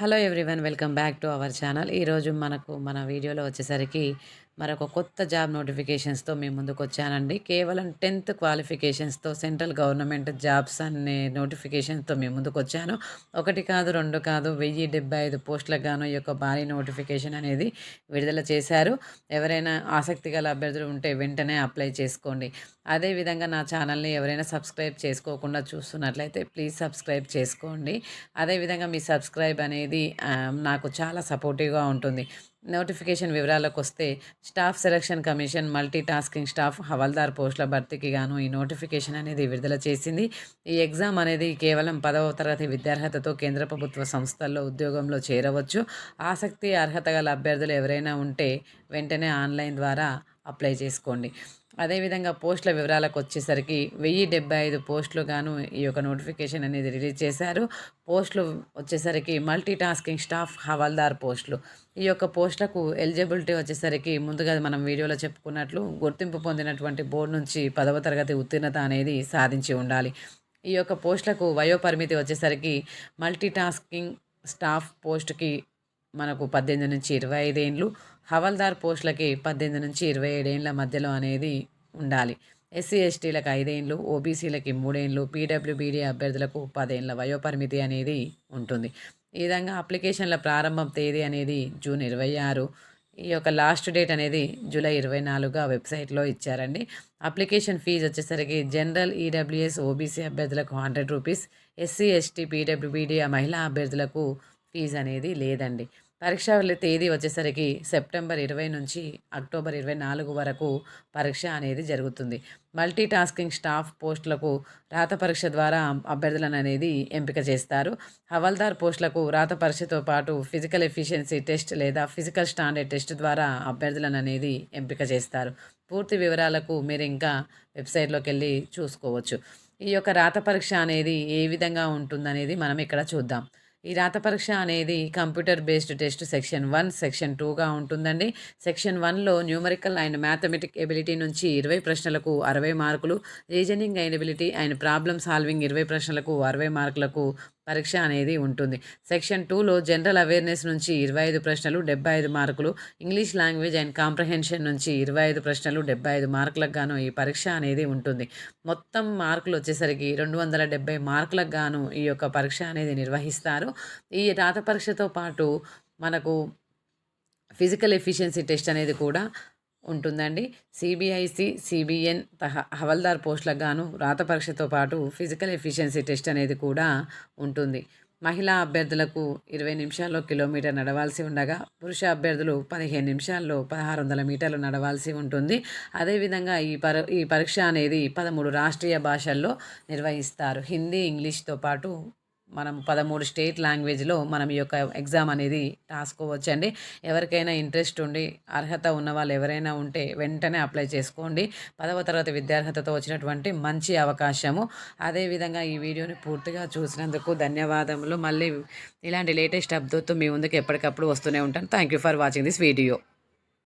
Hello everyone, welcome back to our channel. ఈరోజు మన వీడియోలో వచ్చేసరికి మరొక కొత్త జాబ్ నోటిఫికేషన్స్తో మీ ముందుకు వచ్చానండి. కేవలం 10th క్వాలిఫికేషన్స్తో సెంట్రల్ గవర్నమెంట్ జాబ్స్ అనే నోటిఫికేషన్స్తో మీ ముందుకు వచ్చాను. ఒకటి కాదు, రెండు కాదు, 1075 పోస్టులకు గాను ఈ యొక్క భారీ నోటిఫికేషన్ అనేది విడుదల చేశారు. ఎవరైనా ఆసక్తి గల అభ్యర్థులు ఉంటే వెంటనే అప్లై చేసుకోండి. అదేవిధంగా నా ఛానల్ని ఎవరైనా సబ్స్క్రైబ్ చేసుకోకుండా చూస్తున్నట్లయితే ప్లీజ్ సబ్స్క్రైబ్ చేసుకోండి. అదేవిధంగా మీ సబ్స్క్రైబ్ అనేది నాకు చాలా సపోర్టివ్గా ఉంటుంది. నోటిఫికేషన్ వివరాలకు వస్తే, staff selection commission multi tasking staff havildar పోస్టుల భర్తీకి గాను ఈ నోటిఫికేషన్ అనేది విడుదల చేసింది. ఈ ఎగ్జామ్ అనేది కేవలం 10వ తరగతి విద్యార్హతతో కేంద్ర ప్రభుత్వ సంస్థల్లో ఉద్యోగంలో చేరవచ్చు. ఆసక్తి అర్హత గల అభ్యర్థులు ఎవరైనా ఉంటే వెంటనే ఆన్లైన్ ద్వారా అప్లై చేసుకోండి. అదేవిధంగా పోస్టుల వివరాలకు వచ్చేసరికి 1075 పోస్టులు గాను ఈ యొక్క నోటిఫికేషన్ అనేది రిలీజ్ చేశారు. పోస్టులు వచ్చేసరికి మల్టీ టాస్కింగ్ స్టాఫ్ హవాల్దార్ పోస్టులు. ఈ యొక్క పోస్టులకు ఎలిజిబిలిటీ వచ్చేసరికి ముందుగా మనం వీడియోలో చెప్పుకున్నట్లు గుర్తింపు పొందినటువంటి బోర్డు నుంచి 10వ తరగతి ఉత్తీర్ణత అనేది సాధించి ఉండాలి. ఈ యొక్క పోస్టులకు వయోపరిమితి వచ్చేసరికి మల్టీ టాస్కింగ్ స్టాఫ్ పోస్టుకి మనకు 18 నుంచి 25 ఏండ్లు, హవల్దార్ పోస్టులకి 18 నుంచి 27 ఏండ్ల మధ్యలో అనేది ఉండాలి. ఎస్సీ ఎస్టీలకు 5 ఏండ్లు, ఓబీసీలకి 3 ఏండ్లు, పీడబ్ల్యూబీడీ అభ్యర్థులకు 10 ఏండ్ల వయోపరిమితి అనేది ఉంటుంది. ఈ విధంగా అప్లికేషన్ల ప్రారంభం తేదీ అనేది జూన్ 26. ఈ యొక్క లాస్ట్ డేట్ అనేది జూలై 24గా వెబ్సైట్లో ఇచ్చారండి. అప్లికేషన్ ఫీజు వచ్చేసరికి జనరల్, ఈడబ్ల్యూఎస్, ఓబీసీ అభ్యర్థులకు 100 రూపీస్, ఎస్సీ ఎస్టీ పీడబ్ల్యూబీడీ మహిళా అభ్యర్థులకు ఫీజు అనేది లేదండి. పరీక్ష తేదీ వచ్చేసరికి సెప్టెంబర్ 20 నుంచి అక్టోబర్ 24 వరకు పరీక్ష అనేది జరుగుతుంది. మల్టీ టాస్కింగ్ స్టాఫ్ పోస్టులకు రాత పరీక్ష ద్వారా అభ్యర్థులను అనేది ఎంపిక చేస్తారు. హవల్దార్ పోస్టులకు రాత పరీక్షతో పాటు ఫిజికల్ ఎఫిషియన్సీ టెస్ట్ లేదా ఫిజికల్ స్టాండర్డ్ టెస్ట్ ద్వారా అభ్యర్థులను అనేది ఎంపిక చేస్తారు. పూర్తి వివరాలకు మీరు ఇంకా వెబ్సైట్లోకి వెళ్ళి చూసుకోవచ్చు. ఈ యొక్క రాత పరీక్ష అనేది ఏ విధంగా ఉంటుందనేది మనం ఇక్కడ చూద్దాం. ఈ రాత పరీక్ష అనేది computer based test section 1, section 2గా ఉంటుందండి. సెక్షన్ 1లో న్యూమరికల్ అండ్ మ్యాథమెటిక్ ఎబిలిటీ నుంచి 20 ప్రశ్నలకు 60 మార్కులు, reasoning and ability and problem solving 20 ప్రశ్నలకు 60 మార్కులకు పరీక్ష అనేది ఉంటుంది. సెక్షన్ 2లో జనరల్ అవేర్నెస్ నుంచి 25 ప్రశ్నలు 75 మార్కులు, ఇంగ్లీష్ లాంగ్వేజ్ అండ్ కాంప్రహెన్షన్ నుంచి 25 ప్రశ్నలు 75 మార్కులకు గాను ఈ పరీక్ష అనేది ఉంటుంది. మొత్తం మార్కులు వచ్చేసరికి 270 మార్కులకు గాను ఈ యొక్క పరీక్ష అనేది నిర్వహిస్తారు. ఈ రాత పరీక్షతో పాటు మనకు ఫిజికల్ ఎఫిషియన్సీ టెస్ట్ అనేది కూడా ఉంటుందండి. సిబిఐసి, సిబిఎన్ హవల్దార్ పోస్టులకు గాను రాత పరీక్షతో పాటు ఫిజికల్ ఎఫిషియన్సీ టెస్ట్ అనేది కూడా ఉంటుంది. మహిళా అభ్యర్థులకు 20 నిమిషాల్లో కిలోమీటర్ నడవాల్సి ఉండగా, పురుష అభ్యర్థులు 15 నిమిషాల్లో 1600 మీటర్లు నడవాల్సి ఉంటుంది. అదేవిధంగా ఈ పరీక్ష అనేది 13 రాష్ట్రీయ భాషల్లో నిర్వహిస్తారు. హిందీ, ఇంగ్లీష్తో పాటు మనం 13 స్టేట్ లాంగ్వేజ్లో మనం ఈ యొక్క ఎగ్జామ్ అనేది రాసుకోవచ్చండి. ఎవరికైనా ఇంట్రెస్ట్ ఉండి అర్హత ఉన్న వాళ్ళు ఎవరైనా ఉంటే వెంటనే అప్లై చేసుకోండి. 10వ తరగతి విద్యార్హతతో వచ్చినటువంటి మంచి అవకాశము. అదేవిధంగా ఈ వీడియోని పూర్తిగా చూసినందుకు ధన్యవాదములు. మళ్ళీ ఇలాంటి లేటెస్ట్ అప్డేట్తో మీ ముందుకు ఎప్పటికప్పుడు వస్తూనే ఉంటాను. Thank you for watching this video.